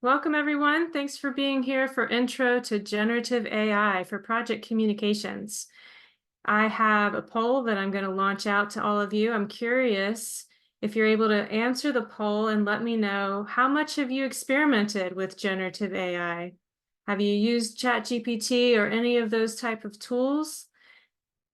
Welcome, everyone. Thanks for being here for Intro to Generative AI for Project Communications. I have a poll that I'm going to launch out to all of you. I'm curious if you're able to answer the poll and let me know how much have you experimented with generative AI? Have you used ChatGPT or any of those type of tools?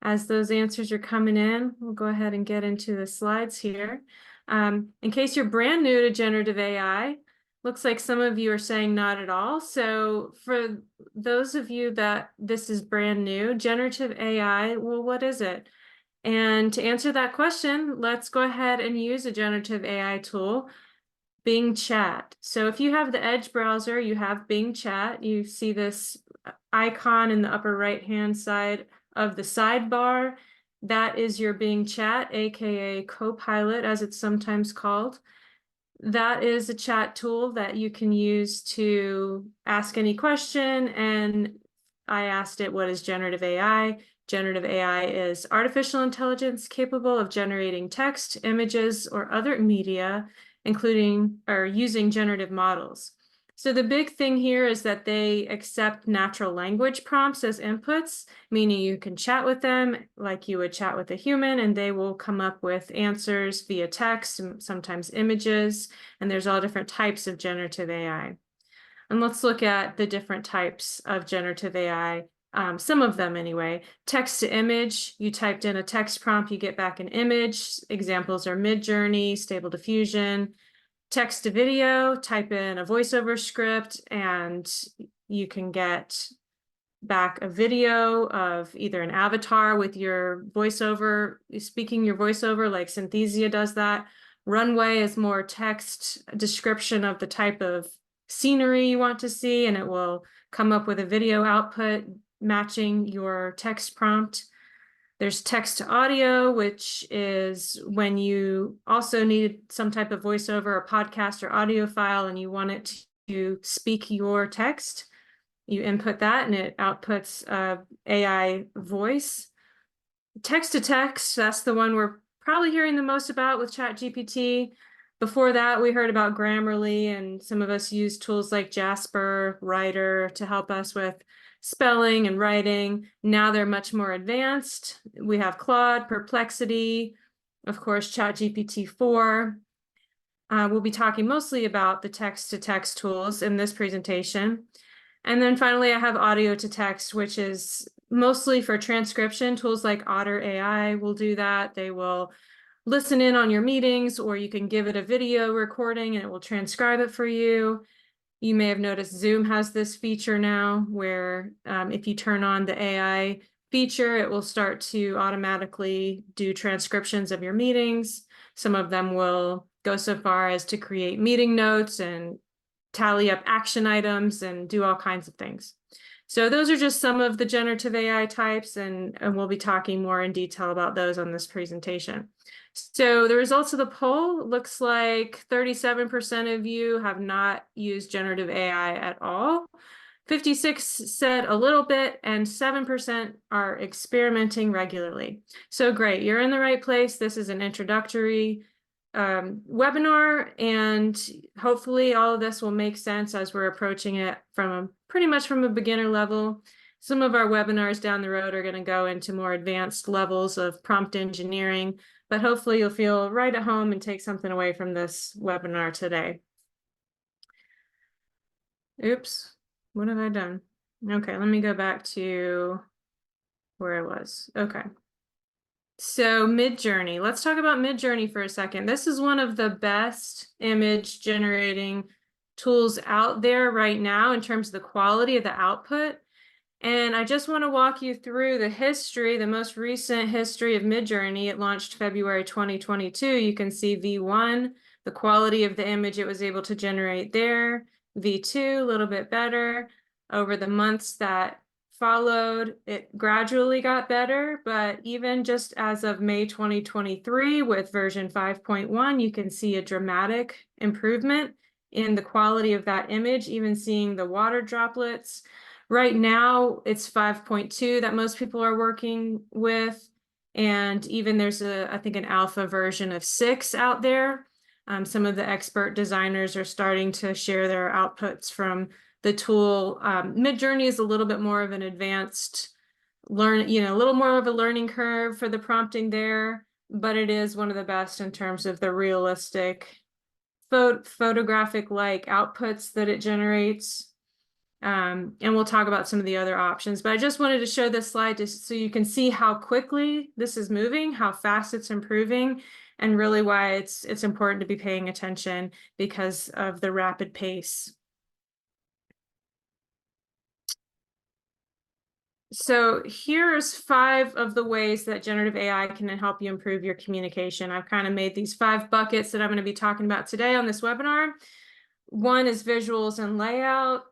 As those answers are coming in, we'll go ahead and get into the slides here. In case you're brand new to generative AI, looks like some of you are saying not at all. So for those of you that this is brand new, generative AI, well, what is it? And to answer that question, let's go ahead and use a generative AI tool, Bing Chat. So if you have the Edge browser, you have Bing Chat. You see this icon in the upper right-hand side of the sidebar. That is your Bing Chat, aka Copilot, as it's sometimes called. That is a chat tool that you can use to ask any question. And I asked it, what is generative AI? Generative AI is artificial intelligence capable of generating text, images, or other media, including or using generative models. So the big thing here is that they accept natural language prompts as inputs, meaning you can chat with them like you would chat with a human, and they will come up with answers via text, sometimes images, and there's all different types of generative AI. And let's look at the different types of generative AI, some of them anyway. Text to image, you typed in a text prompt, you get back an image. Examples are Midjourney, Stable Diffusion. Text to video, type in a voiceover script, and you can get back a video of either an avatar with your voiceover, speaking your voiceover like Synthesia does that. Runway is more text description of the type of scenery you want to see, and it will come up with a video output matching your text prompt. There's text to audio, which is when you also need some type of voiceover, a podcast or audio file, and you want it to speak your text. You input that and it outputs AI voice. Text to text, that's the one we're probably hearing the most about with ChatGPT. Before that, we heard about Grammarly, and some of us use tools like Jasper, Writer to help us with spelling and writing. Now they're much more advanced. We have Claude, Perplexity, of course, ChatGPT 4. We'll be talking mostly about the text-to-text tools in this presentation. And then finally, I have audio to text, which is mostly for transcription. Tools like Otter AI will do that. They will listen in on your meetings, or you can give it a video recording and it will transcribe it for you. You may have noticed Zoom has this feature now where if you turn on the AI feature, it will start to automatically do transcriptions of your meetings. Some of them will go so far as to create meeting notes and tally up action items and do all kinds of things. So those are just some of the generative AI types, and we'll be talking more in detail about those on this presentation. So the results of the poll looks like 37% of you have not used generative AI at all. 56 said a little bit, and 7% are experimenting regularly. So great, you're in the right place. This is an introductory webinar, and hopefully all of this will make sense as we're approaching it from pretty much from a beginner level. Some of our webinars down the road are going to go into more advanced levels of prompt engineering, but hopefully you'll feel right at home and take something away from this webinar today. Oops, what have I done? Okay, let me go back to where I was. Okay. So Midjourney, let's talk about Midjourney for a second. This is one of the best image generating tools out there right now in terms of the quality of the output. And I just want to walk you through the history, the most recent history of Midjourney. It launched February 2022. You can see V1, the quality of the image it was able to generate there. V2, a little bit better. Over the months that followed, it gradually got better, but even just as of May 2023 with version 5.1, you can see a dramatic improvement in the quality of that image, even seeing the water droplets. Right now, it's 5.2 that most people are working with, and even there's I think an alpha version of 6 out there. Some of the expert designers are starting to share their outputs from the tool. Midjourney is a little bit more of an advanced a little more of a learning curve for the prompting there, but it is one of the best in terms of the realistic photographic-like outputs that it generates. And we'll talk about some of the other options, but I just wanted to show this slide just so you can see how quickly this is moving, how fast it's improving, and really why it's important to be paying attention because of the rapid pace. So here's 5 of the ways that generative AI can help you improve your communication. I've kind of made these 5 buckets that I'm going to be talking about today on this webinar. 1 is visuals and layout.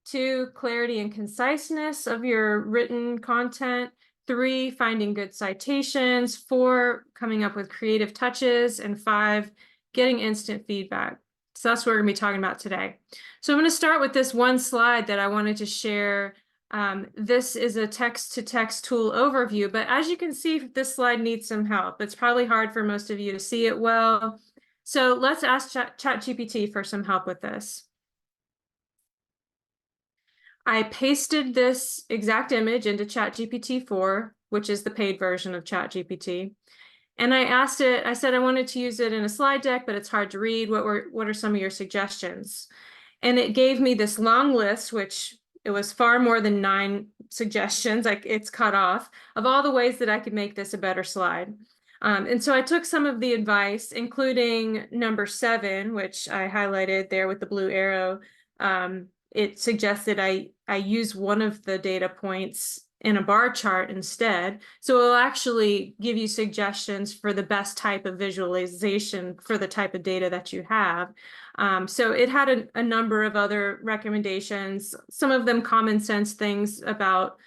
2, clarity and conciseness of your written content. 3, finding good citations. 4, coming up with creative touches. And 5, getting instant feedback. So that's what we're going to be talking about today. So I'm going to start with this one slide that I wanted to share. This is a text-to-text tool overview, but as you can see, this slide needs some help. It's probably hard for most of you to see it well. So let's ask ChatGPT for some help with this. I pasted this exact image into ChatGPT 4, which is the paid version of ChatGPT. And I asked it, I said I wanted to use it in a slide deck, but it's hard to read. What are some of your suggestions? And it gave me this long list, which it was far more than 9 suggestions, like it's cut off, of all the ways that I could make this a better slide. And so I took some of the advice, including number 7, which I highlighted there with the blue arrow. It suggested I use one of the data points in a bar chart instead. So it'll actually give you suggestions for the best type of visualization for the type of data that you have. So it had a number of other recommendations, some of them common sense things about,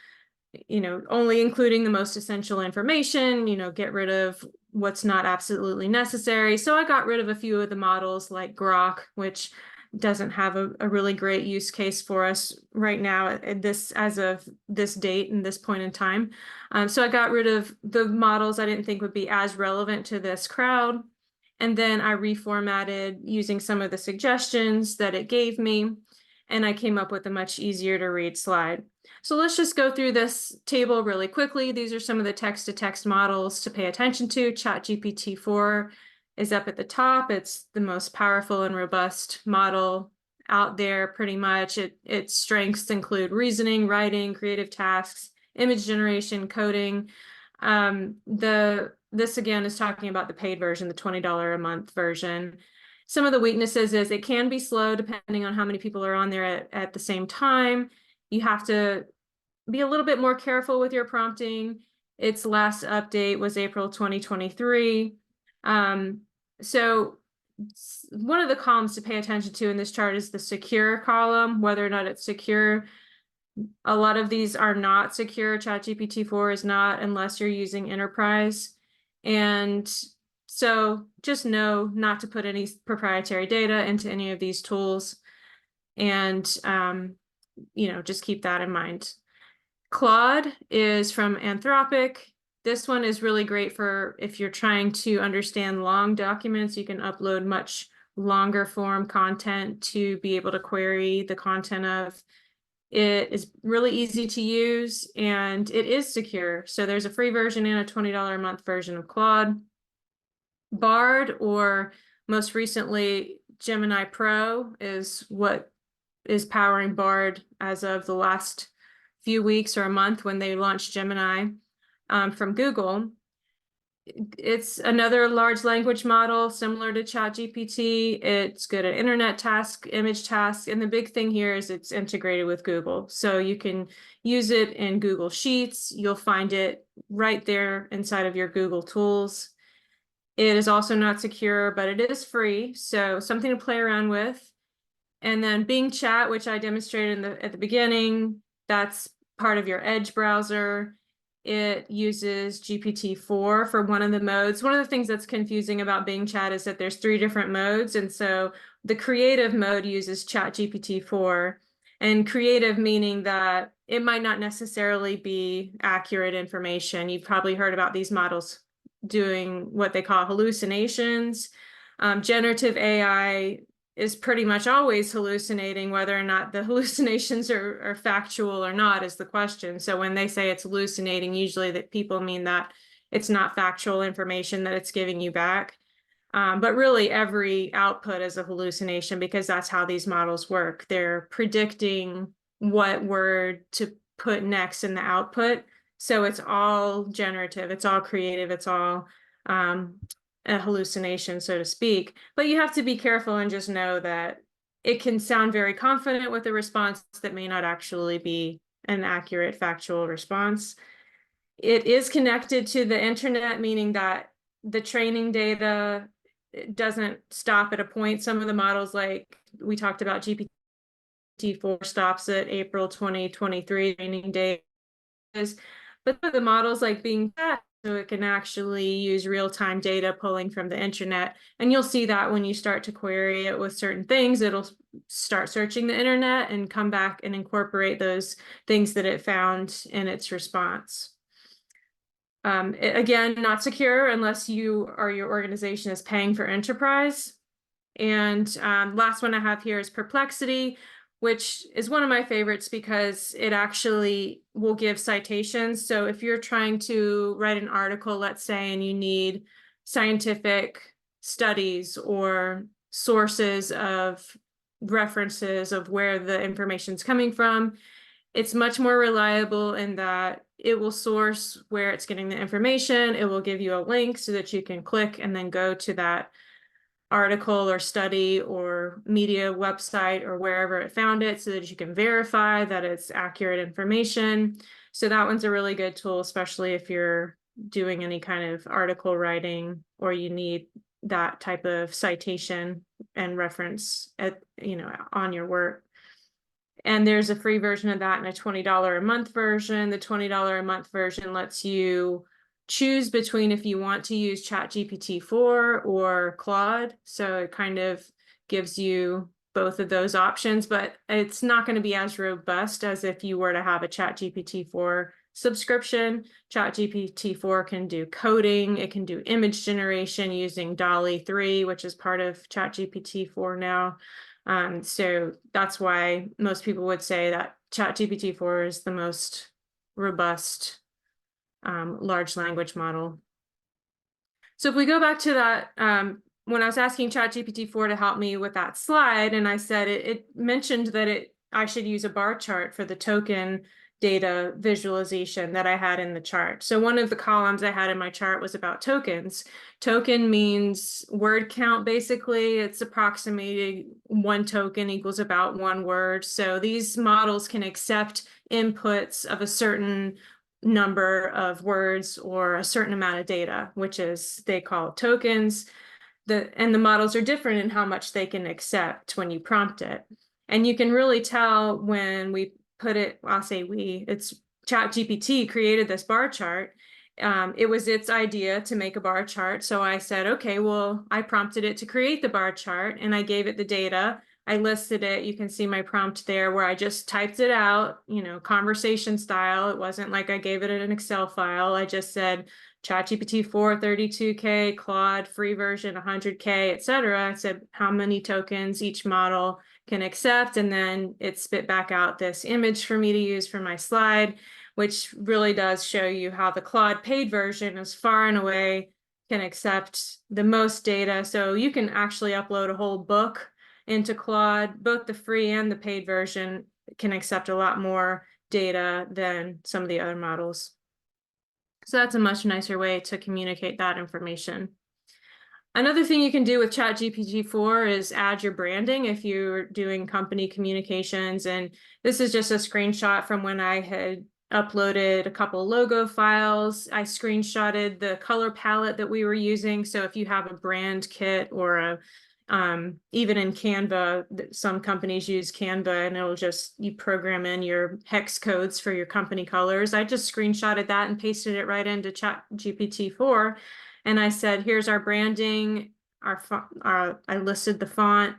only including the most essential information, get rid of what's not absolutely necessary. So I got rid of a few of the models like Grok, which doesn't have a really great use case for us right now as of this date and this point in time. So I got rid of the models I didn't think would be as relevant to this crowd. And then I reformatted using some of the suggestions that it gave me, and I came up with a much easier to read slide. So let's just go through this table really quickly. These are some of the text-to-text models to pay attention to. ChatGPT 4 is up at the top. It's the most powerful and robust model out there, pretty much. Its strengths include reasoning, writing, creative tasks, image generation, coding. This again is talking about the paid version, the $20 a month version. Some of the weaknesses is it can be slow depending on how many people are on there at the same time. You have to be a little bit more careful with your prompting. Its last update was April 2023. So one of the columns to pay attention to in this chart is the secure column, whether or not it's secure. A lot of these are not secure. ChatGPT 4 is not unless you're using enterprise. And so just know not to put any proprietary data into any of these tools. And, just keep that in mind. Claude is from Anthropic. This one is really great for if you're trying to understand long documents. You can upload much longer form content to be able to query the content of. It is really easy to use and it is secure. So there's a free version and a $20 a month version of Claude. Bard, or most recently Gemini Pro, is what is powering Bard as of the last few weeks or a month when they launched Gemini from Google. It's another large language model similar to ChatGPT. It's good at internet tasks, image tasks, and the big thing here is it's integrated with Google. So you can use it in Google Sheets. You'll find it right there inside of your Google tools. It is also not secure, but it is free, so something to play around with. And then Bing Chat, which I demonstrated at the beginning, that's part of your Edge browser. It uses GPT-4 for one of the modes. One of the things that's confusing about Bing Chat is that there's 3 different modes. And so the creative mode uses ChatGPT-4, and creative meaning that it might not necessarily be accurate information. You've probably heard about these models doing what they call hallucinations. Generative AI is pretty much always hallucinating. Whether or not the hallucinations are factual or not is the question. So when they say it's hallucinating, usually that people mean that it's not factual information that it's giving you back. But really every output is a hallucination, because that's how these models work. They're predicting what word to put next in the output. So it's all generative, it's all creative, it's all a hallucination, so to speak. But you have to be careful and just know that it can sound very confident with a response that may not actually be an accurate factual response. It is connected to the internet, meaning that the training data doesn't stop at a point. Some of the models, like we talked about, GPT-4 stops at April 2023 training data, but the models like being fast, so it can actually use real-time data pulling from the internet. And you'll see that when you start to query it with certain things, it'll start searching the internet and come back and incorporate those things that it found in its response. Again, not secure unless you or your organization is paying for enterprise. And last one I have here is Perplexity, which is one of my favorites because it actually will give citations. So if you're trying to write an article, let's say, and you need scientific studies or sources of references of where the information's coming from, it's much more reliable in that it will source where it's getting the information. It will give you a link so that you can click and then go to that article or study or media website or wherever it found it, so that you can verify that it's accurate information. So that one's a really good tool, especially if you're doing any kind of article writing or you need that type of citation and reference on your work. And there's a free version of that and a $20 a month version. The $20 a month version lets you choose between if you want to use ChatGPT-4 or Claude. So it kind of gives you both of those options, but it's not going to be as robust as if you were to have a ChatGPT-4 subscription. ChatGPT-4 can do coding, it can do image generation using DALL-E 3, which is part of ChatGPT-4 now. So that's why most people would say that ChatGPT-4 is the most robust large language model. So if we go back to that, when I was asking ChatGPT-4 to help me with that slide, and I said it mentioned that I should use a bar chart for the token data visualization that I had in the chart. So one of the columns I had in my chart was about tokens. Token means word count, basically. It's approximating one token equals about one word. So these models can accept inputs of a certain number of words or a certain amount of data, which is, they call tokens. And the models are different in how much they can accept when you prompt it. And you can really tell when we put it, I'll say it's ChatGPT created this bar chart. It was its idea to make a bar chart. So I said, okay, well, I prompted it to create the bar chart and I gave it the data. I listed it. You can see my prompt there where I just typed it out, conversation style. It wasn't like I gave it an Excel file. I just said ChatGPT-4 32K, Claude free version 100K, etc. I said how many tokens each model can accept, and then it spit back out this image for me to use for my slide, which really does show you how the Claude paid version is far and away can accept the most data. So you can actually upload a whole book into Claude. Both the free and the paid version can accept a lot more data than some of the other models. So that's a much nicer way to communicate that information. Another thing you can do with ChatGPT-4 is add your branding if you're doing company communications. And this is just a screenshot from when I had uploaded a couple logo files. I screenshotted the color palette that we were using. So if you have a brand kit or even in Canva, some companies use Canva and it'll just, you program in your hex codes for your company colors. I just screenshotted that and pasted it right into ChatGPT-4. And I said, here's our branding, I listed the font.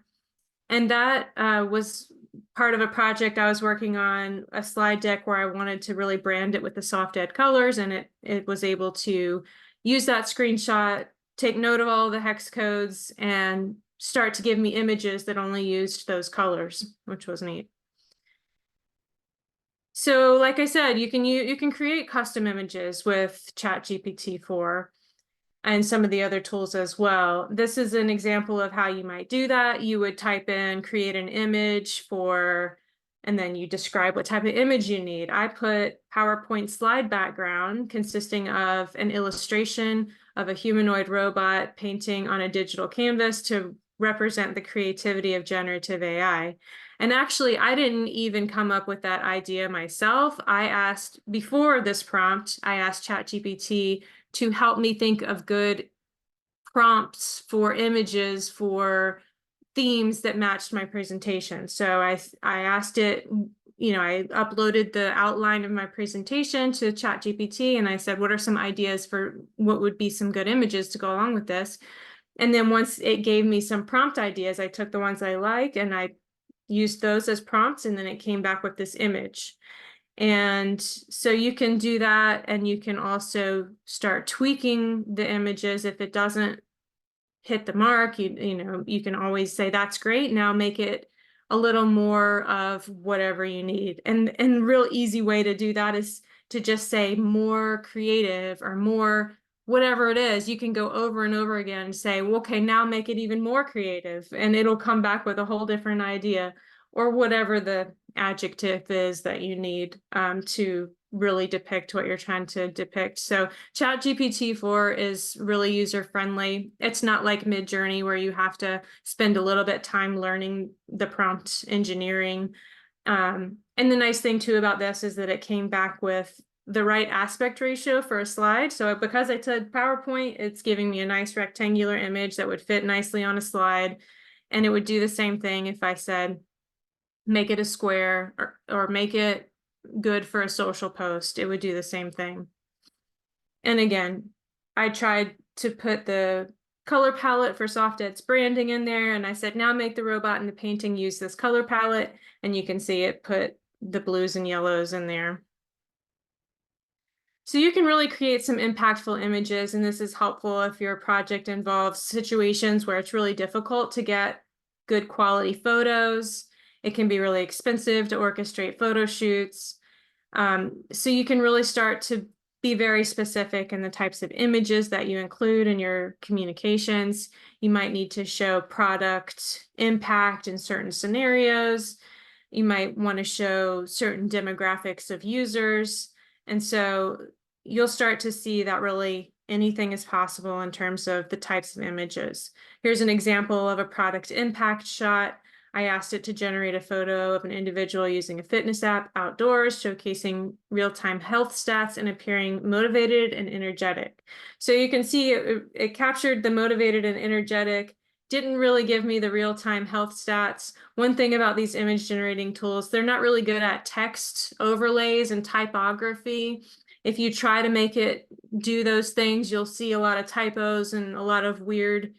And that was part of a project I was working on, a slide deck where I wanted to really brand it with the soft ed colors. And it was able to use that screenshot take note of all the hex codes and start to give me images that only used those colors, which was neat. So like I said, you can create custom images with ChatGPT-4 and some of the other tools as well. This is an example of how you might do that. You would type in, create an image for, and then you describe what type of image you need. I put PowerPoint slide background consisting of an illustration of a humanoid robot painting on a digital canvas to represent the creativity of generative AI. And actually, I didn't even come up with that idea myself. Before this prompt, I asked ChatGPT to help me think of good prompts for images for themes that matched my presentation. So I asked it, I uploaded the outline of my presentation to ChatGPT and I said, what are some ideas for what would be some good images to go along with this? And then once it gave me some prompt ideas, I took the ones I like and I used those as prompts, and then it came back with this image. And so you can do that, and you can also start tweaking the images if it doesn't hit the mark. You can always say, that's great, now make it a little more of whatever you need. And real easy way to do that is to just say more creative or more whatever it is. You can go over and over again and say, well, okay, now make it even more creative, and it'll come back with a whole different idea, or whatever the adjective is that you need to really depict what you're trying to depict. So ChatGPT-4 is really user-friendly. It's not like Midjourney where you have to spend a little bit of time learning the prompt engineering. And the nice thing too about this is that it came back with the right aspect ratio for a slide. So because I said PowerPoint, it's giving me a nice rectangular image that would fit nicely on a slide. And it would do the same thing if I said, make it a square or make it good for a social post. It would do the same thing. And again, I tried to put the color palette for soft edge branding in there, and I said, now make the robot in the painting use this color palette, and you can see it put the blues and yellows in there. So you can really create some impactful images, and this is helpful if your project involves situations where it's really difficult to get good quality photos. It can be really expensive to orchestrate photo shoots. So you can really start to be very specific in the types of images that you include in your communications. You might need to show product impact in certain scenarios. You might want to show certain demographics of users. And so you'll start to see that really anything is possible in terms of the types of images. Here's an example of a product impact shot. I asked it to generate a photo of an individual using a fitness app outdoors, showcasing real-time health stats and appearing motivated and energetic. So you can see it captured the motivated and energetic, didn't really give me the real-time health stats. One thing about these image generating tools, they're not really good at text overlays and typography. If you try to make it do those things, you'll see a lot of typos and a lot of weird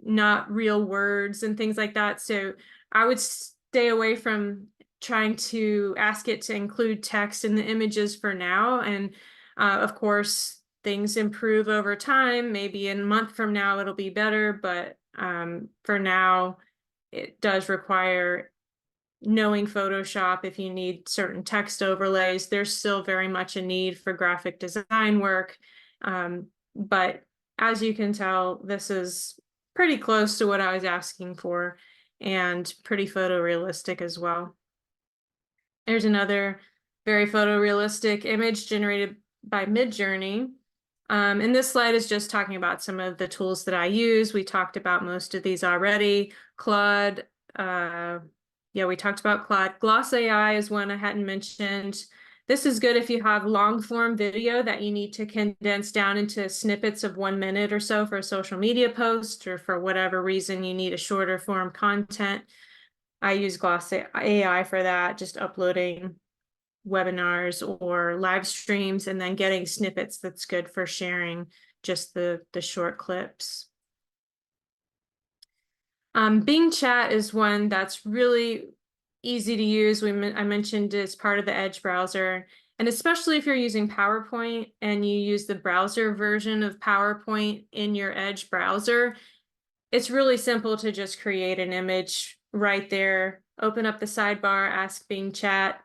not real words and things like that. So I would stay away from trying to ask it to include text in the images for now. And of course, things improve over time. Maybe in a month from now, it'll be better. But for now, it does require knowing Photoshop. If you need certain text overlays, there's still very much a need for graphic design work. But as you can tell, this is pretty close to what I was asking for and pretty photorealistic as well. There's another very photorealistic image generated by Midjourney. And this slide is just talking about some of the tools that I use. We talked about most of these already. Claude, we talked about Claude. Gloss AI is one I hadn't mentioned. This is good if you have long form video that you need to condense down into snippets of 1 minute or so for a social media post, or for whatever reason you need a shorter form content. I use Gloss AI for that, just uploading webinars or live streams and then getting snippets that's good for sharing just the short clips. Bing Chat is one that's really easy to use. I mentioned it's part of the Edge browser. And especially if you're using PowerPoint and you use the browser version of PowerPoint in your Edge browser, it's really simple to just create an image right there, open up the sidebar, ask Bing Chat,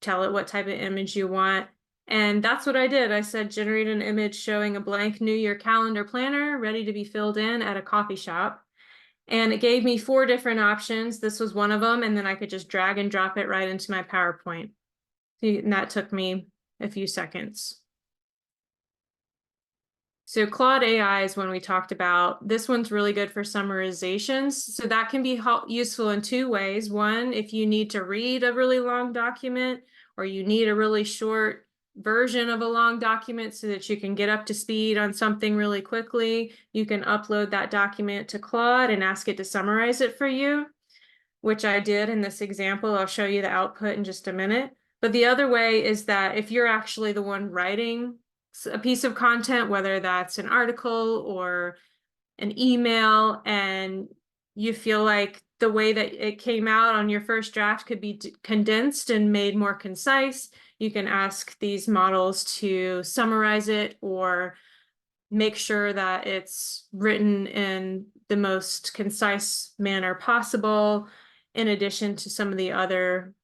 tell it what type of image you want. And that's what I did. I said, generate an image showing a blank New Year calendar planner ready to be filled in at a coffee shop. And it gave me 4 different options. This was one of them. And then I could just drag and drop it right into my PowerPoint. And that took me a few seconds. So Claude AI is one we talked about. This one's really good for summarizations. So that can be useful in 2 ways. One, if you need to read a really long document, or you need a really short version of a long document so that you can get up to speed on something really quickly, you can upload that document to Claude and ask it to summarize it for you, which I did in this example. I'll show you the output in just a minute. But the other way is that if you're actually the one writing a piece of content, whether that's an article or an email, and you feel like the way that it came out on your first draft could be condensed and made more concise, you can ask these models to summarize it or make sure that it's written in the most concise manner possible, in addition to some of the other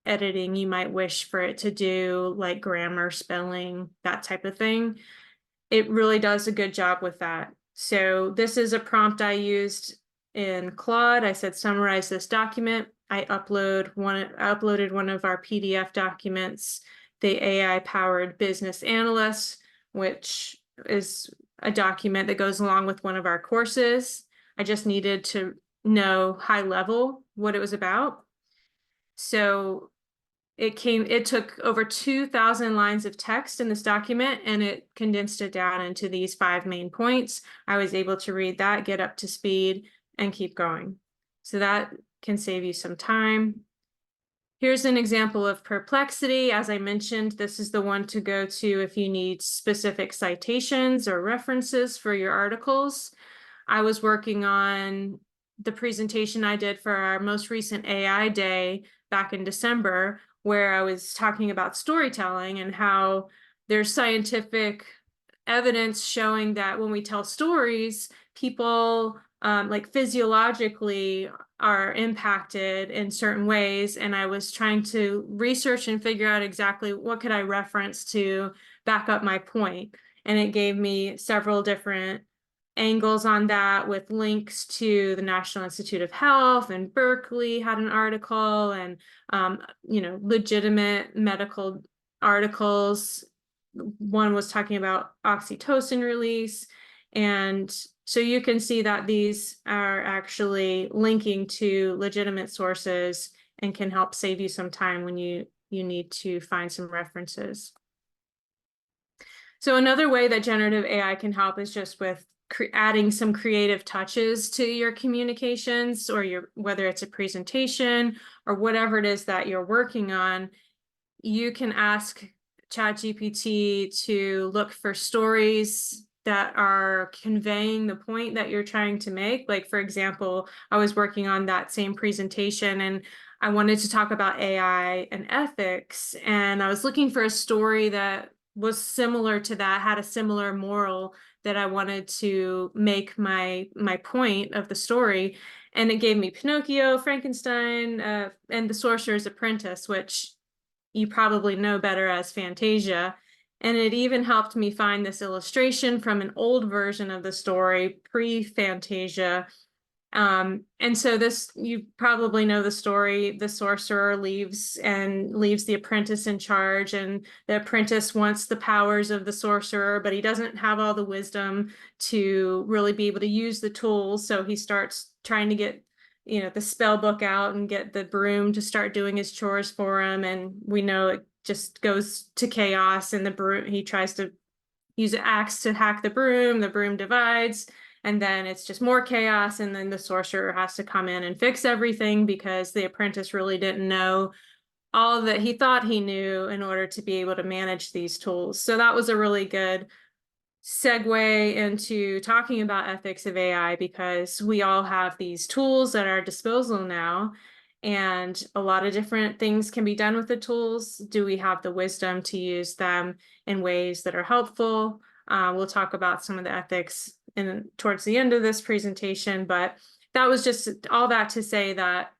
editing you might wish for it to do, like grammar, spelling, that type of thing. It really does a good job with that. So this is a prompt I used in Claude. I said, summarize this document. I uploaded one of our PDF documents, the AI-powered business analyst, which is a document that goes along with one of our courses. I just needed to know high level what it was about. So it took over 2,000 lines of text in this document, and it condensed it down into these 5 main points. I was able to read that, get up to speed, and keep going. So that can save you some time. Here's an example of perplexity. As I mentioned, this is the one to go to if you need specific citations or references for your articles. I was working on the presentation I did for our most recent AI day back in December, where I was talking about storytelling and how there's scientific evidence showing that when we tell stories, people like physiologically are impacted in certain ways. And I was trying to research and figure out exactly what could I reference to back up my point. And it gave me several different angles on that with links to the National Institute of Health, and Berkeley had an article, and legitimate medical articles. One was talking about oxytocin release. And so you can see that these are actually linking to legitimate sources and can help save you some time when you need to find some references. So another way that generative AI can help is just with adding some creative touches to your communications, or whether it's a presentation or whatever it is that you're working on. You can ask ChatGPT to look for stories that are conveying the point that you're trying to make. Like, for example, I was working on that same presentation and I wanted to talk about AI and ethics, and I was looking for a story that was similar to that, had a similar moral that I wanted to make my point of the story. And it gave me Pinocchio, Frankenstein, and The Sorcerer's Apprentice, which you probably know better as Fantasia. And it even helped me find this illustration from an old version of the story, pre-Fantasia. And so this, you probably know the story. The sorcerer leaves the apprentice in charge, and the apprentice wants the powers of the sorcerer, but he doesn't have all the wisdom to really be able to use the tools. So he starts trying to get the spell book out and get the broom to start doing his chores for him. And we know it just goes to chaos, and he tries to use an axe to hack the broom divides, and then it's just more chaos, and then the sorcerer has to come in and fix everything because the apprentice really didn't know all that he thought he knew in order to be able to manage these tools. So that was a really good segue into talking about ethics of AI, because we all have these tools at our disposal now, and a lot of different things can be done with the tools. Do we have the wisdom to use them in ways that are helpful? We'll talk about some of the ethics towards the end of this presentation, but that was just all that to say that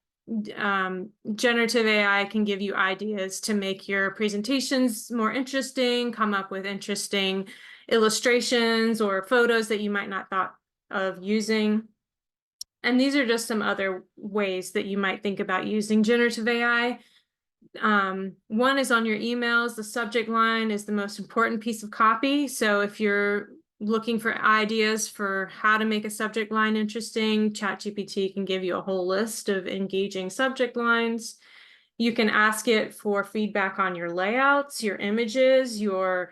generative AI can give you ideas to make your presentations more interesting, come up with interesting illustrations or photos that you might not thought of using. And these are just some other ways that you might think about using generative AI. One is on your emails. The subject line is the most important piece of copy. So if you're looking for ideas for how to make a subject line interesting, ChatGPT can give you a whole list of engaging subject lines. You can ask it for feedback on your layouts, your images, your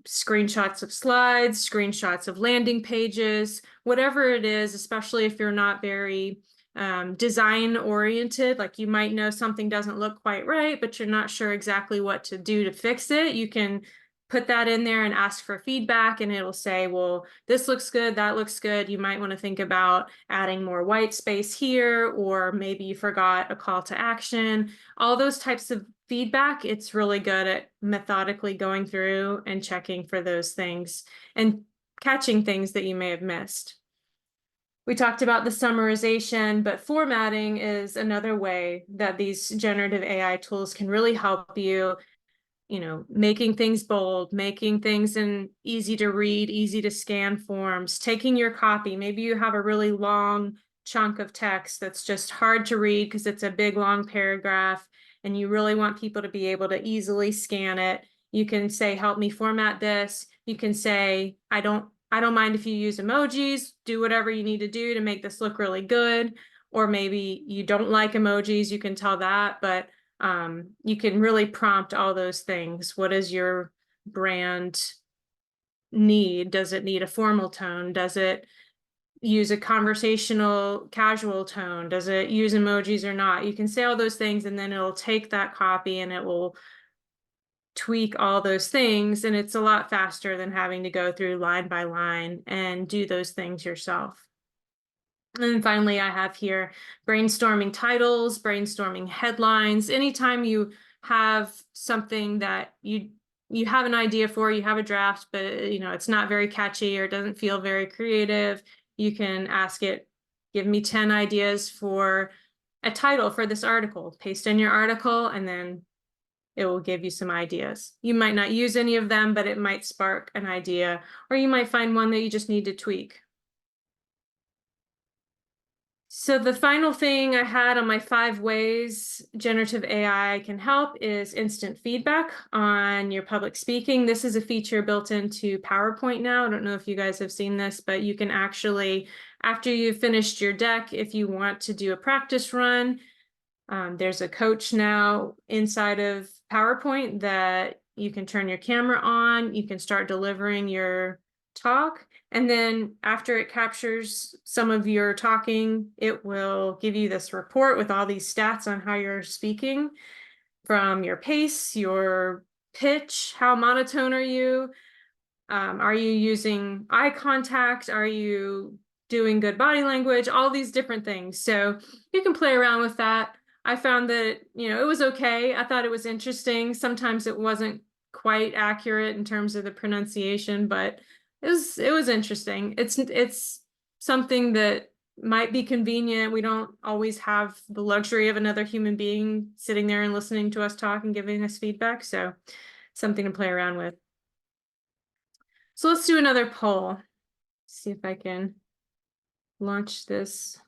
screenshots of slides, screenshots of landing pages, whatever it is, especially if you're not very design oriented, like you might know something doesn't look quite right, but you're not sure exactly what to do to fix it. You can put that in there and ask for feedback, and it'll say, well, this looks good, that looks good. You might want to think about adding more white space here, or maybe you forgot a call to action. All those types of feedback, it's really good at methodically going through and checking for those things and catching things that you may have missed. We talked about the summarization, but formatting is another way that these generative AI tools can really help you, making things bold, making things in easy to read, easy to scan forms, taking your copy. Maybe you have a really long chunk of text that's just hard to read because it's a big, long paragraph, and you really want people to be able to easily scan it. You can say, help me format this. You can say, I don't mind if you use emojis, do whatever you need to do to make this look really good. Or maybe you don't like emojis, you can tell that, but you can really prompt all those things. What does your brand need? Does it need a formal tone? Does it use a conversational, casual tone? Does it use emojis or not? You can say all those things, and then it'll take that copy and it will tweak all those things. And it's a lot faster than having to go through line by line and do those things yourself. And then finally, I have here brainstorming titles, brainstorming headlines. Anytime you have something that you have an idea for, you have a draft, but it's not very catchy or doesn't feel very creative, you can ask it, give me 10 ideas for a title for this article. Paste in your article, and then it will give you some ideas. You might not use any of them, but it might spark an idea, or you might find one that you just need to tweak. So the final thing I had on my 5 ways generative AI can help is instant feedback on your public speaking. This is a feature built into PowerPoint now. I don't know if you guys have seen this, but you can actually, after you've finished your deck, if you want to do a practice run, there's a coach now inside of PowerPoint that you can turn your camera on, you can start delivering your talk, and then after it captures some of your talking, it will give you this report with all these stats on how you're speaking, from your pace, your pitch, how monotone are you using eye contact, are you doing good body language, all these different things. So you can play around with that. I found that, it was okay. I thought it was interesting. Sometimes it wasn't quite accurate in terms of the pronunciation, but it was interesting. It's something that might be convenient. We don't always have the luxury of another human being sitting there and listening to us talk and giving us feedback. So something to play around with. So let's do another poll. See if I can launch this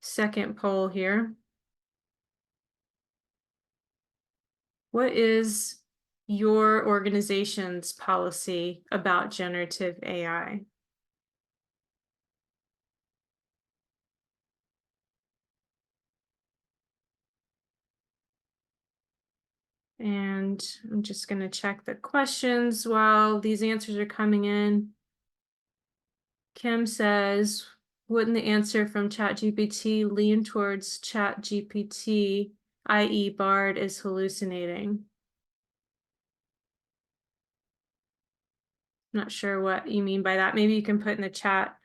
second poll here. What is your organization's policy about generative AI? And I'm just going to check the questions while these answers are coming in. Kim says, wouldn't the answer from ChatGPT lean towards ChatGPT, i.e. Bard is hallucinating? Not sure what you mean by that. Maybe you can put in the chat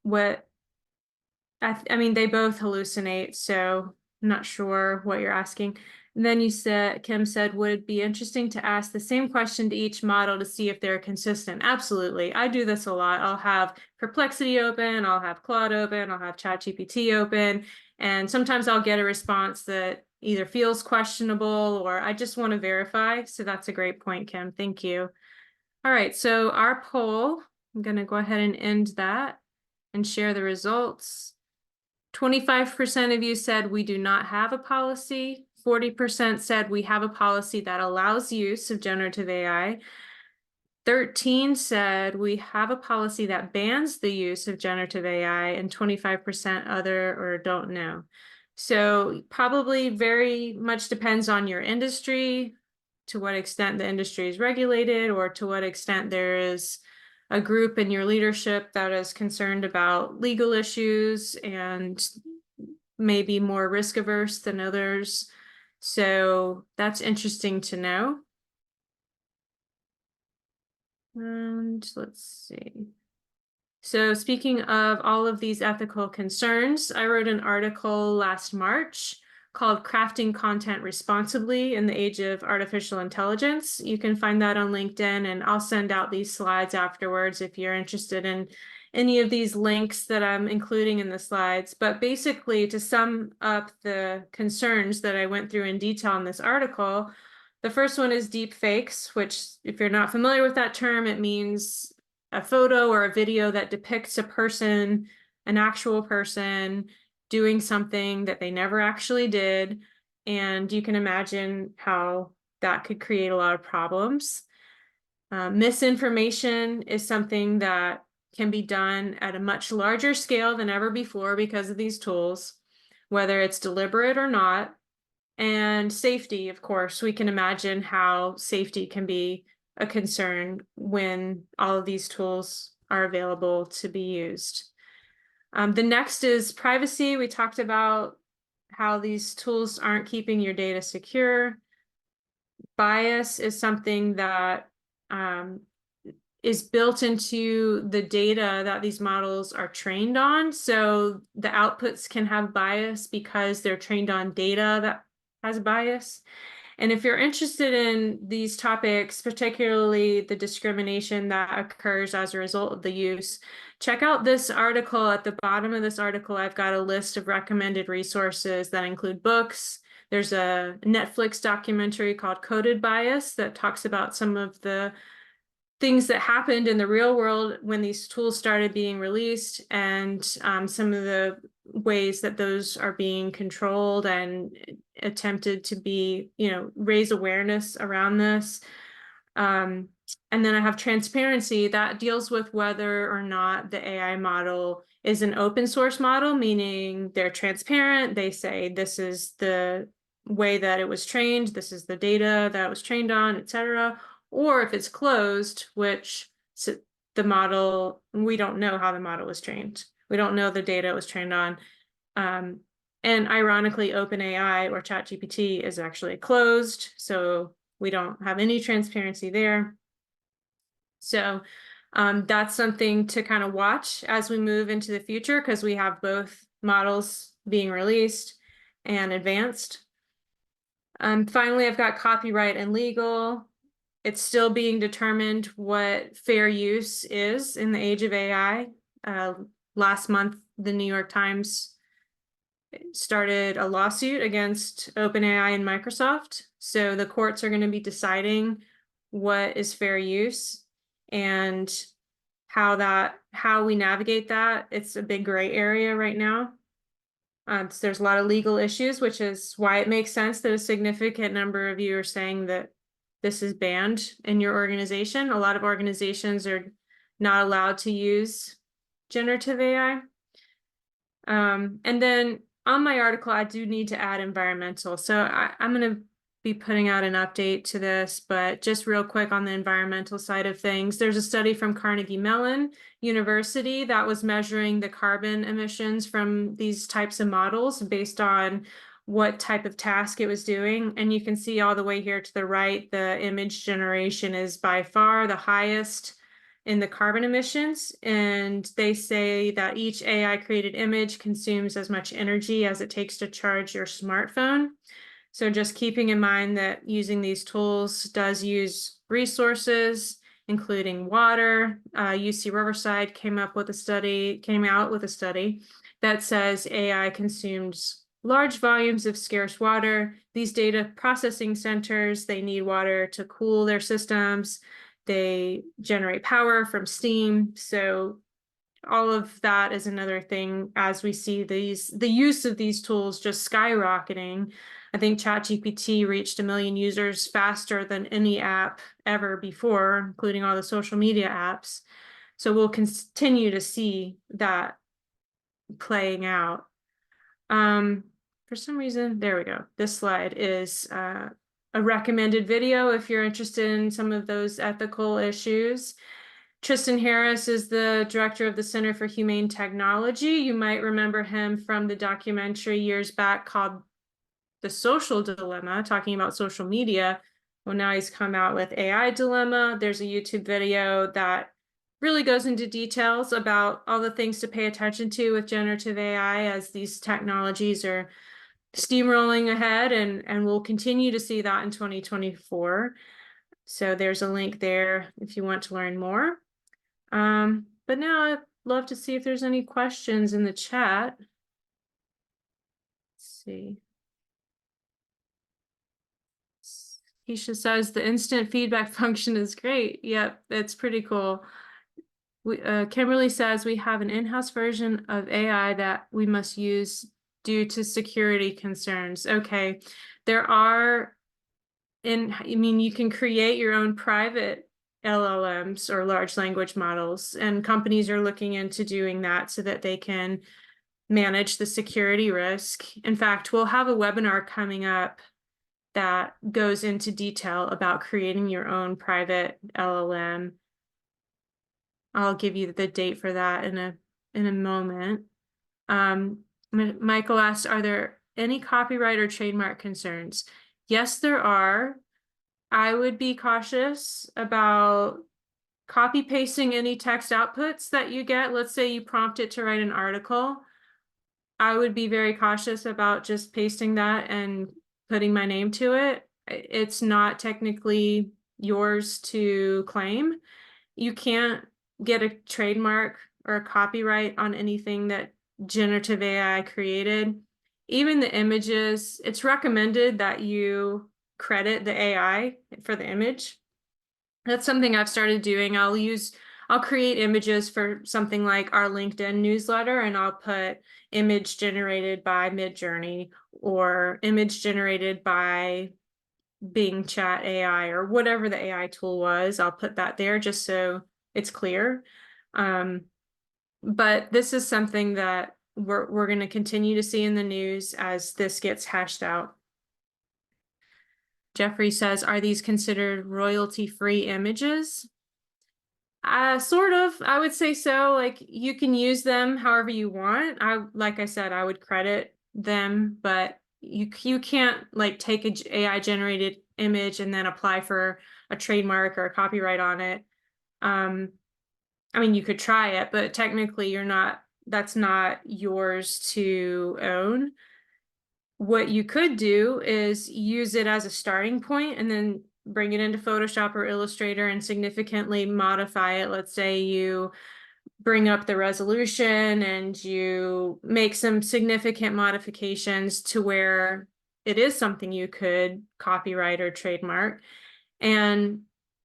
what I mean, they both hallucinate, so I'm not sure what you're asking. And then Kim said, would it be interesting to ask the same question to each model to see if they're consistent? Absolutely. I do this a lot. I'll have Perplexity open, I'll have Claude open, I'll have ChatGPT open, and sometimes I'll get a response that either feels questionable or I just want to verify. So that's a great point, Kim. Thank you. All right, so our poll, I'm going to go ahead and end that and share the results. 25% of you said we do not have a policy. 40% said we have a policy that allows use of generative AI. 13 said we have a policy that bans the use of generative AI, and 25% other or don't know. So probably very much depends on your industry, to what extent the industry is regulated, or to what extent there is a group in your leadership that is concerned about legal issues and maybe more risk averse than others. So that's interesting to know. And let's see. So speaking of all of these ethical concerns, I wrote an article last March called Crafting Content Responsibly in the Age of Artificial Intelligence. You can find that on LinkedIn, and I'll send out these slides afterwards if you're interested in any of these links that I'm including in the slides. But basically, to sum up the concerns that I went through in detail in this article, the first one is deep fakes, which, if you're not familiar with that term, it means a photo or a video that depicts a person, an actual person, doing something that they never actually did. And you can imagine how that could create a lot of problems. Misinformation is something that can be done at a much larger scale than ever before because of these tools, whether it's deliberate or not. And safety, of course, we can imagine how safety can be a concern when all of these tools are available to be used. The next is privacy. We talked about how these tools aren't keeping your data secure. Bias is something that is built into the data that these models are trained on. So the outputs can have bias because they're trained on data that has bias. And if you're interested in these topics, particularly the discrimination that occurs as a result of the use, check out this article. At the bottom of this article, I've got a list of recommended resources that include books. There's a Netflix documentary called Coded Bias that talks about some of the things that happened in the real world when these tools started being released, and some of the ways that those are being controlled and attempted to be, raise awareness around this. And then I have transparency that deals with whether or not the AI model is an open source model, meaning they're transparent. They say this is the way that it was trained, this is the data that it was trained on, etc. Or if it's closed, which the model, we don't know how the model was trained. We don't know the data it was trained on. And ironically, OpenAI or ChatGPT is actually closed, so we don't have any transparency there. So that's something to kind of watch as we move into the future, because we have both models being released and advanced. Finally, I've got copyright and legal. It's still being determined what fair use is in the age of AI. Last month, the New York Times started a lawsuit against OpenAI and Microsoft. So the courts are going to be deciding what is fair use and how we navigate that. It's a big gray area right now. So there's a lot of legal issues, which is why it makes sense that a significant number of you are saying that this is banned in your organization. A lot of organizations are not allowed to use generative AI. And then on my article, I do need to add environmental. So I'm going to be putting out an update to this, but just real quick on the environmental side of things, there's a study from Carnegie Mellon University that was measuring the carbon emissions from these types of models based on what type of task it was doing. And you can see all the way here to the right, the image generation is by far the highest in the carbon emissions, and they say that each AI created image consumes as much energy as it takes to charge your smartphone. So just keeping in mind that using these tools does use resources, including water. UC Riverside came out with a study that says AI consumes large volumes of scarce water. These data processing centers, they need water to cool their systems. They generate power from steam. So all of that is another thing as we see the use of these tools just skyrocketing. I think ChatGPT reached 1 million users faster than any app ever before, including all the social media apps. So we'll continue to see that playing out. For some reason, there we go. This slide is a recommended video if you're interested in some of those ethical issues. Tristan Harris is the director of the Center for Humane Technology. You might remember him from the documentary years back called The Social Dilemma, talking about social media. Well, now he's come out with AI Dilemma. There's a YouTube video that really goes into details about all the things to pay attention to with generative AI as these technologies are steamrolling ahead, and we'll continue to see that in 2024. So there's a link there if you want to learn more. But now I'd love to see if there's any questions in the chat. Let's see. Keisha says the instant feedback function is great. Yep, it's pretty cool. Kimberly says we have an in-house version of AI that we must use due to security concerns. Okay, there are, you can create your own private LLMs or large language models, and companies are looking into doing that so that they can manage the security risk. In fact, we'll have a webinar coming up that goes into detail about creating your own private LLM. I'll give you the date for that in a moment. Michael asked, are there any copyright or trademark concerns? Yes, there are. I would be cautious about copy pasting any text outputs that you get. Let's say you prompt it to write an article. I would be very cautious about just pasting that and putting my name to it. It's not technically yours to claim. You can't get a trademark or a copyright on anything that generative AI created. Even the images, it's recommended that you credit the AI for the image. That's something I've started doing. I'll create images for something like our LinkedIn newsletter, and I'll put image generated by Midjourney or image generated by Bing Chat AI or whatever the AI tool was. I'll put that there just so it's clear. But this is something that we're going to continue to see in the news as this gets hashed out. Jeffrey says, are these considered royalty-free images? Sort of, I would say so. Like, you can use them however you want. Like I said, I would credit them, but you can't like take an AI generated image and then apply for a trademark or a copyright on it. I mean, you could try it, but technically that's not yours to own. What you could do is use it as a starting point and then bring it into Photoshop or Illustrator and significantly modify it. Let's say you bring up the resolution and you make some significant modifications to where it is something you could copyright or trademark. And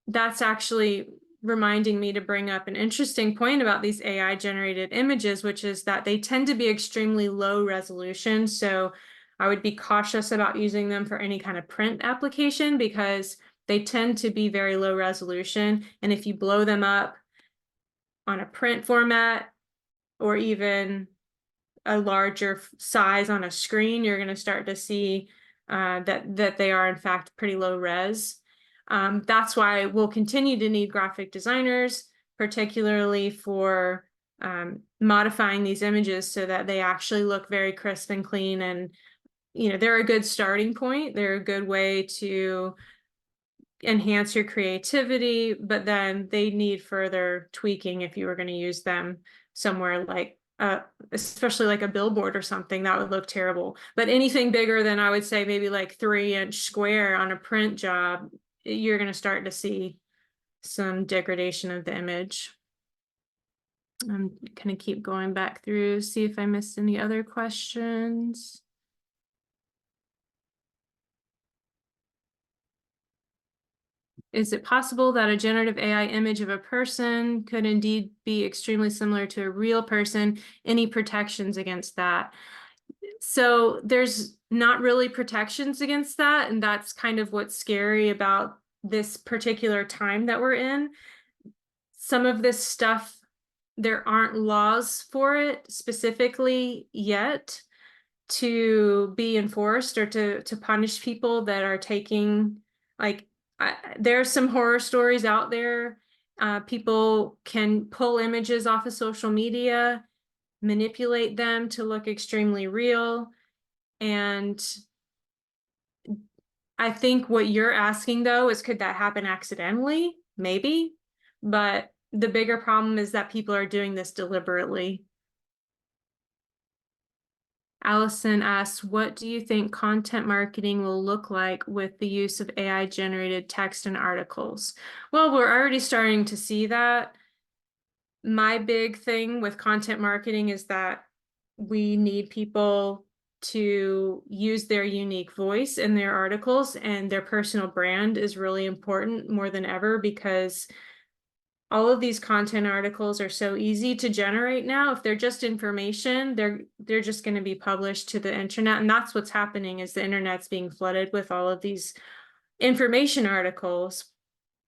that's actually reminding me to bring up an interesting point about these AI generated images, which is that they tend to be extremely low resolution. So I would be cautious about using them for any kind of print application because they tend to be very low resolution. And if you blow them up on a print format or even a larger size on a screen, you're going to start to see that they are in fact pretty low res. That's why we'll continue to need graphic designers, particularly for modifying these images so that they actually look very crisp and clean. And, they're a good starting point. They're a good way to enhance your creativity, but then they need further tweaking if you were going to use them somewhere like especially like a billboard or something. That would look terrible. But anything bigger than, I would say, maybe like 3-inch square on a print job, you're going to start to see some degradation of the image. I'm going to keep going back through, see if I missed any other questions. Is it possible that a generative AI image of a person could indeed be extremely similar to a real person? Any protections against that? So there's not really protections against that, and that's kind of what's scary about this particular time that we're in. Some of this stuff, there aren't laws for it specifically yet to be enforced or to punish people that are taking, like, there's some horror stories out there. People can pull images off of social media, manipulate them to look extremely real. And I think what you're asking, though, is could that happen accidentally? Maybe. But the bigger problem is that people are doing this deliberately. Allison asks, what do you think content marketing will look like with the use of AI generated text and articles? Well, we're already starting to see that. My big thing with content marketing is that we need people to use their unique voice in their articles, and their personal brand is really important more than ever, because all of these content articles are so easy to generate now. If they're just information, they're just going to be published to the internet. And that's what's happening, is the internet's being flooded with all of these information articles.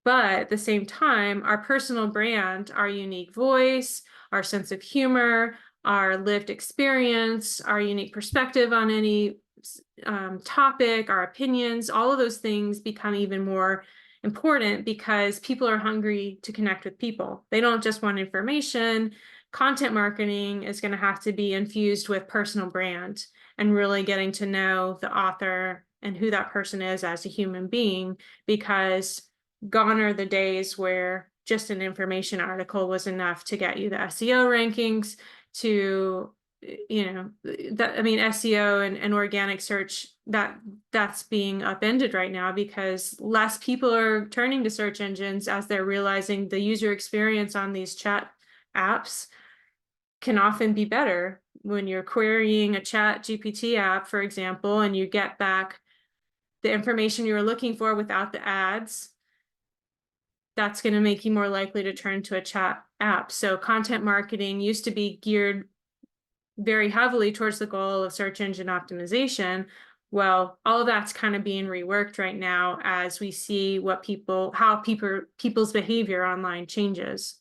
But at the same time, our personal brand, our unique voice, our sense of humor, our lived experience, our unique perspective on any topic, our opinions, all of those things become even more important, because people are hungry to connect with people. They don't just want information. Content marketing is going to have to be infused with personal brand and really getting to know the author and who that person is as a human being, because gone are the days where just an information article was enough to get you the SEO rankings, to, you know, that, I mean, SEO and organic search, that's being upended right now, because less people are turning to search engines as they're realizing the user experience on these chat apps can often be better. When you're querying a chat GPT app, for example, and you get back the information you were looking for without the ads, that's going to make you more likely to turn to a chat app. So content marketing used to be geared very heavily towards the goal of search engine optimization. Well, all of that's kind of being reworked right now as we see how people's behavior online changes.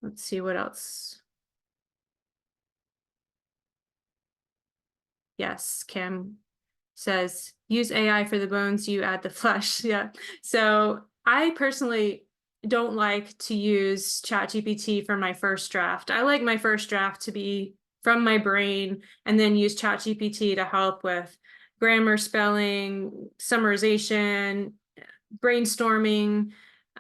Let's see what else. Yes, Kim says, use AI for the bones, you add the flesh. Yeah. So I personally don't like to use ChatGPT for my first draft. I like my first draft to be from my brain, and then use ChatGPT to help with grammar, spelling, summarization, brainstorming,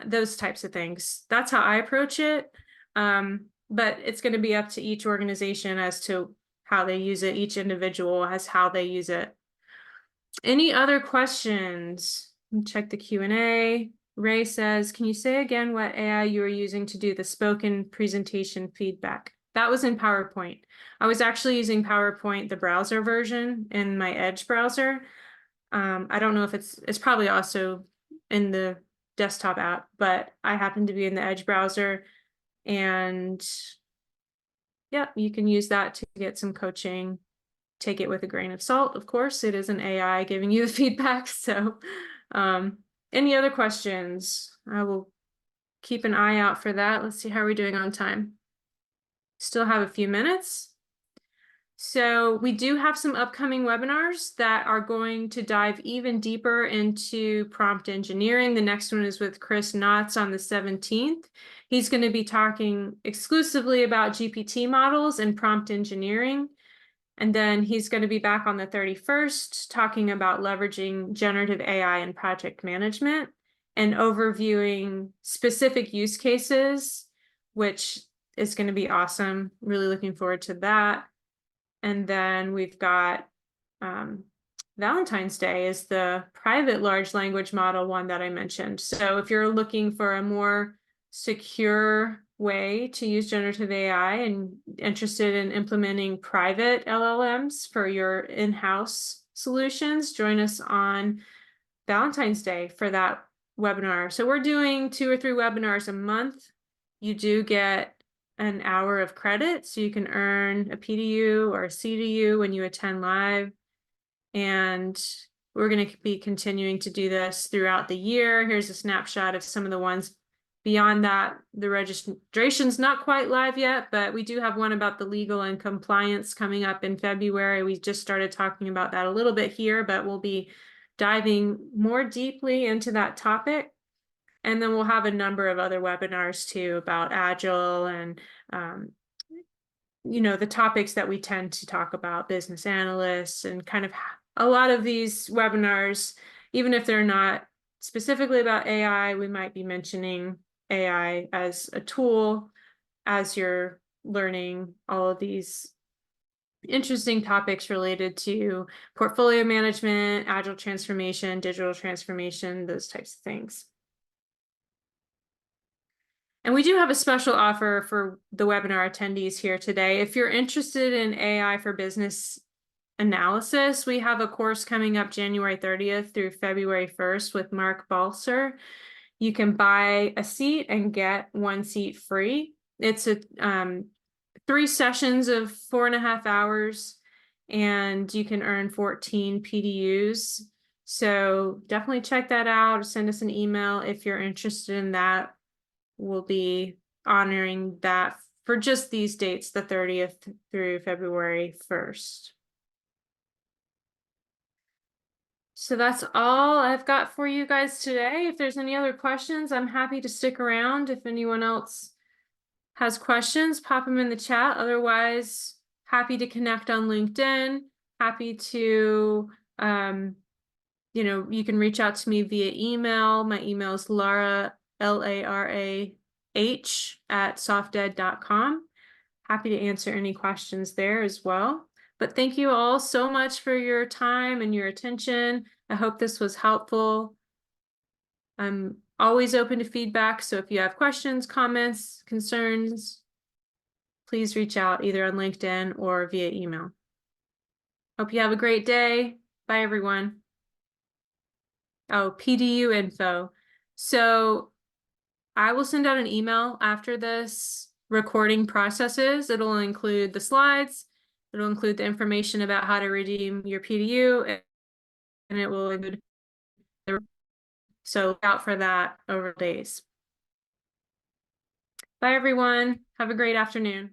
those types of things. That's how I approach it. But it's going to be up to each organization as to how they use it. Each individual has how they use it. Any other questions? Check the Q&A. Ray says, can you say again what AI you were using to do the spoken presentation feedback? That was in PowerPoint. I was actually using PowerPoint, the browser version, in my Edge browser. I don't know if it's probably also in the desktop app, but I happen to be in the Edge browser, and yeah, you can use that to get some coaching. Take it with a grain of salt, of course. It is an AI giving you the feedback. So any other questions? I will keep an eye out for that. Let's see how we're doing on time. Still have a few minutes. So we do have some upcoming webinars that are going to dive even deeper into prompt engineering. The next one is with Chris Knotts on the 17th. He's going to be talking exclusively about GPT models and prompt engineering. And then he's going to be back on the 31st talking about leveraging generative AI in project management and overviewing specific use cases, which is going to be awesome. Really looking forward to that. And then we've got Valentine's Day is the private large language model one that I mentioned. So if you're looking for a more secure way to use generative AI and interested in implementing private LLMs for your in-house solutions, join us on Valentine's Day for that webinar. So we're doing 2 or 3 webinars a month. You do get an hour of credit, so you can earn a PDU or a CDU when you attend live. And we're going to be continuing to do this throughout the year. Here's a snapshot of some of the ones beyond that. The registration's not quite live yet, but we do have one about the legal and compliance coming up in February. We just started talking about that a little bit here, but we'll be diving more deeply into that topic. And then we'll have a number of other webinars too about Agile and the topics that we tend to talk about, business analysts, and kind of a lot of these webinars, even if they're not specifically about AI, we might be mentioning AI as a tool as you're learning all of these interesting topics related to portfolio management, agile transformation, digital transformation, those types of things. And we do have a special offer for the webinar attendees here today. If you're interested in AI for business analysis, we have a course coming up January 30th through February 1st with Mark Balser. You can buy a seat and get 1 seat free. It's a 3 sessions of 4.5 hours, and you can earn 14 PDUs. So definitely check that out. Send us an email if you're interested in that. We'll be honoring that for just these dates, the 30th through February 1st. So that's all I've got for you guys today. If there's any other questions, I'm happy to stick around. If anyone else has questions, pop them in the chat. Otherwise, happy to connect on LinkedIn. Happy to, you can reach out to me via email. My email is Lara, LARAH @softed.com. Happy to answer any questions there as well. But thank you all so much for your time and your attention. I hope this was helpful. I'm always open to feedback, so if you have questions, comments, concerns, please reach out either on LinkedIn or via email. Hope you have a great day. Bye, everyone. Oh, PDU info. So I will send out an email after this recording processes. It'll include the slides. It'll include the information about how to redeem your PDU, and it will include so look out for that over days. Bye, everyone. Have a great afternoon.